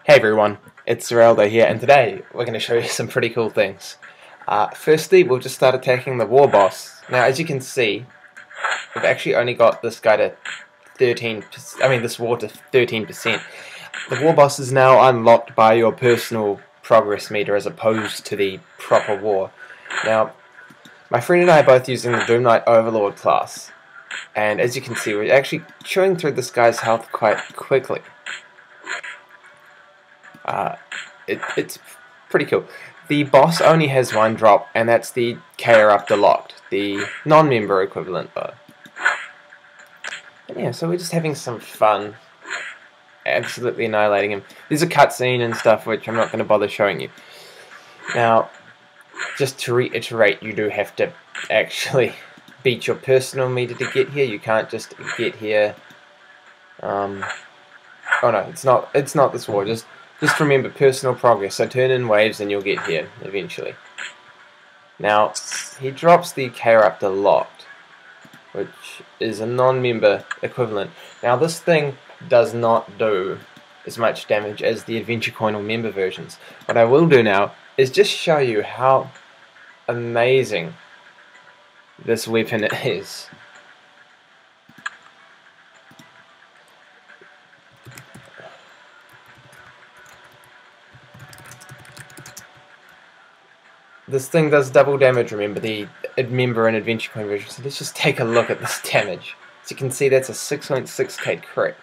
Hey everyone, it's Zeraldo here, and today we're going to show you some pretty cool things. Firstly, we'll just start attacking the war boss. Now, as you can see, we've actually only got this guy to 13%, this war to 13%. The war boss is now unlocked by your personal progress meter as opposed to the proper war. Now, my friend and I are both using the Doom Knight Overlord class, and as you can see, we're actually chewing through this guy's health quite quickly. It's pretty cool. The boss only has one drop, and that's the Chaorrupter locked, the non-member equivalent though. Yeah, so we're just having some fun, absolutely annihilating him. There's a cutscene and stuff which I'm not going to bother showing you. Now, just to reiterate, you do have to actually beat your personal meter to get here. You can't just get here. Oh no, it's not this war. Just remember personal progress, so turn in waves and you'll get here eventually. Now, he drops the Chaorrupter locked, which is a non-member equivalent. Now, this thing does not do as much damage as the Adventure Coin or member versions. What I will do now is just show you how amazing this weapon is. This thing does double damage, remember, the member and Adventure Coin version. So let's just take a look at this damage. As you can see, that's a 6.6k crit.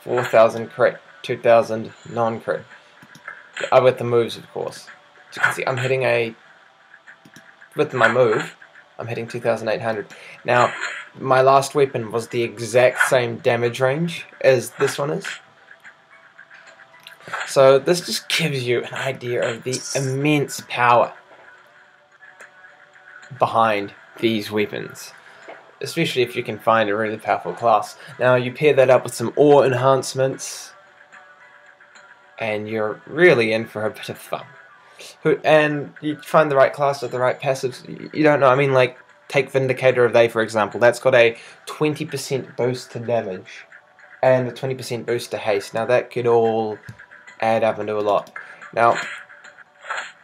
4,000 crit, 2,000 non-crit. With the moves, of course. As you can see, I'm hitting with my move, I'm hitting 2,800. Now, my last weapon was the exact same damage range as this one is. So this just gives you an idea of the immense power behind these weapons, especially if you can find a really powerful class. Now you pair that up with some ore enhancements and you're really in for a bit of fun. And you find the right class with the right passives. You don't know, I mean, like, take Vindicator of Day for example. That's got a 20% boost to damage and a 20% boost to haste. Now that could all add up and do a lot. Now,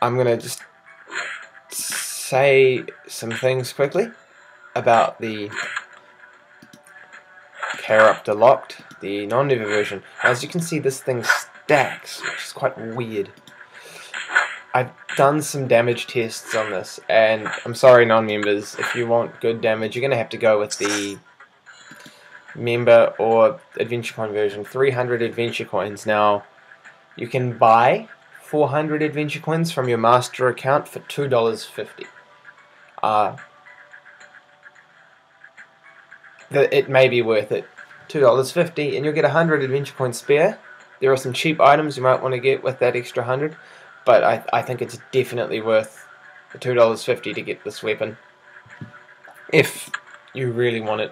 I'm going to just say some things quickly about the Chaorrupter locked, the non-member version. As you can see, this thing stacks, which is quite weird. I've done some damage tests on this, and I'm sorry non-members, if you want good damage, you're going to have to go with the member or Adventure Coin version. 300 Adventure Coins. Now, you can buy 400 Adventure Coins from your master account for $2.50. It may be worth it. $2.50 and you'll get 100 Adventure Coins spare. There are some cheap items you might want to get with that extra 100, but I think it's definitely worth the $2.50 to get this weapon if you really want it.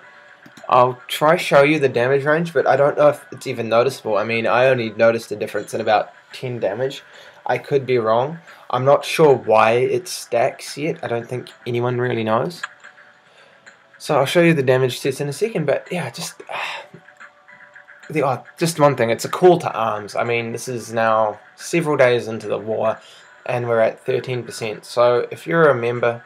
I'll try show you the damage range, but I don't know if it's even noticeable. I mean, I only noticed a difference in about 10 damage. I could be wrong. I'm not sure why it stacks yet. I don't think anyone really knows. So I'll show you the damage test in a second, but yeah, just one thing. It's a call to arms. I mean, this is now several days into the war, and we're at 13%. So if you're a member,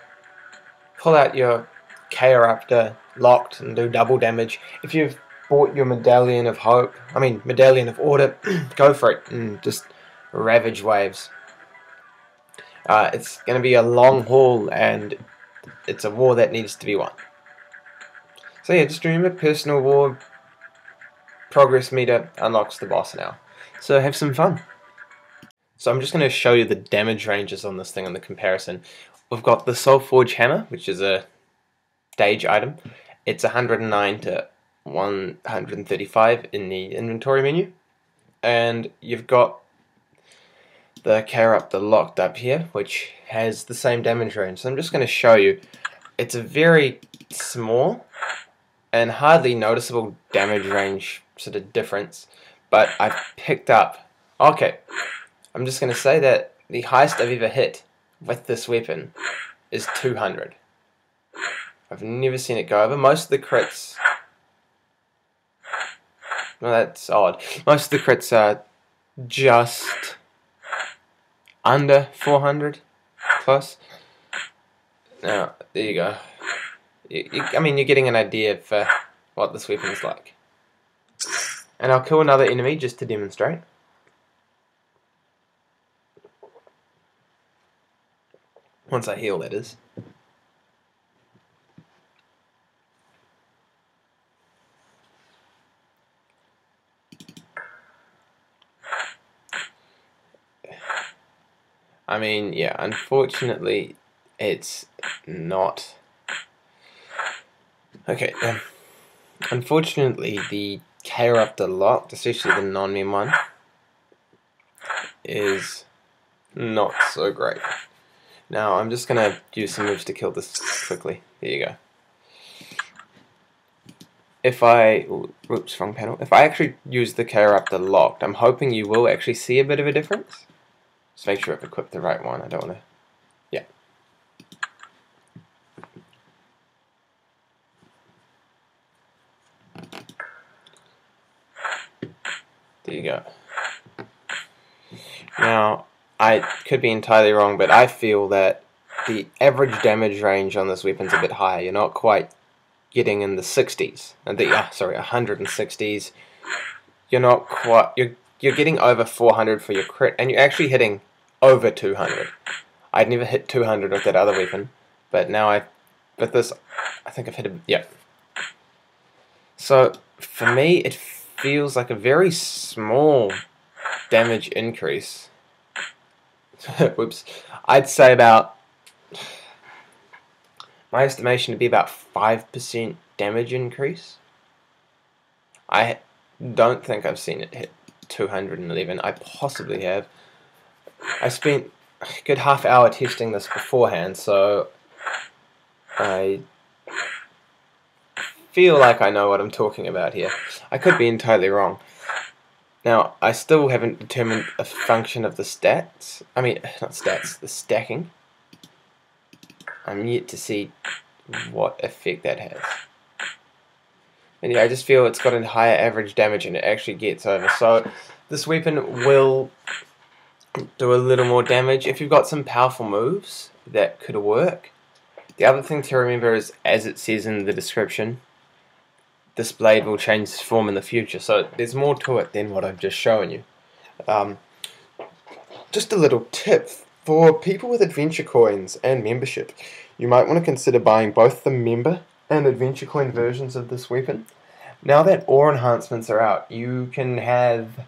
pull out your Chaorrupter locked and do double damage. If you've bought your Medallion of Hope, Medallion of Order, go for it and just ravage waves. It's going to be a long haul, and it's a war that needs to be won. So yeah, just remember, personal war progress meter unlocks the boss now. So have some fun. So I'm just going to show you the damage ranges on this thing and the comparison. We've got the Soulforge Hammer, which is a stage item. It's 109 to 135 in the inventory menu. And you've got the Chaorrupter locked up here, which has the same damage range. So I'm just going to show you. It's a very small and hardly noticeable damage range sort of difference, but I've picked up. Okay, I'm just going to say that the highest I've ever hit with this weapon is 200. I've never seen it go over. Most of the crits Well, that's odd. Most of the crits are just under 400 plus. Now, there you go. I mean, you're getting an idea for what this weapon is like. And I'll kill another enemy just to demonstrate. Once I heal, that is. I mean, yeah, unfortunately, it's not. Okay, unfortunately, the Chaorrupter locked, especially the non-mem one, is not so great. Now, I'm just going to use some moves to kill this quickly. There you go. If I... Oops, wrong panel. If I actually use the Chaorrupter locked, I'm hoping you will actually see a bit of a difference. Just make sure I've equipped the right one. I don't want to... Yeah. There you go. Now, I could be entirely wrong, but I feel that the average damage range on this weapon's a bit higher. You're not quite getting in the 60s. Sorry, 160s. You're not quite... You're getting over 400 for your crit, and you're actually hitting over 200. I'd never hit 200 with that other weapon, but now with this, I think I've hit a... Yeah. So, for me, it feels like a very small damage increase. Whoops. I'd say about... My estimation would be about 5% damage increase. I don't think I've seen it hit 211. I possibly have. I spent a good half hour testing this beforehand, so I feel like I know what I'm talking about here. I could be entirely wrong. Now, I still haven't determined a function of the stats. I mean, not stats, the stacking. I'm yet to see what effect that has. And yeah, I just feel it's got a higher average damage and it actually gets over. So, this weapon will do a little more damage. If you've got some powerful moves, that could work. The other thing to remember is, as it says in the description, this blade will change its form in the future, so there's more to it than what I've just shown you. Just a little tip, for people with adventure coins and membership, you might want to consider buying both the member and adventure coin versions of this weapon. Now that ore enhancements are out, you can have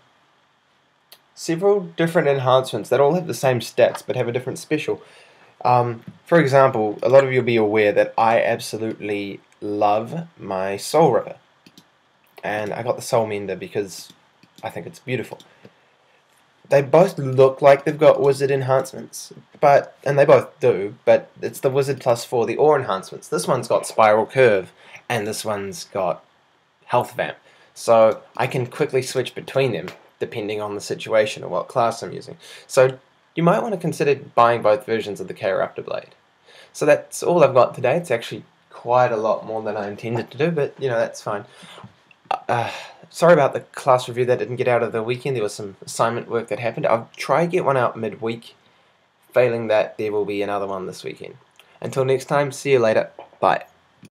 several different enhancements that all have the same stats but have a different special. For example, a lot of you will be aware that I absolutely love my Soul Ripper, and I got the Soul Mender because I think it's beautiful. They both look like they've got wizard enhancements, and they both do, but it's the wizard +4, the ore enhancements. This one's got spiral curve, and this one's got health vamp, so I can quickly switch between them depending on the situation or what class I'm using. So you might want to consider buying both versions of the Chaorrupter blade. So that's all I've got today. It's actually quite a lot more than I intended to do, but you know, that's fine. Sorry about the class review that didn't get out of the weekend. There was some assignment work that happened. I'll try to get one out midweek. Failing that, there will be another one this weekend. Until next time, see you later. Bye.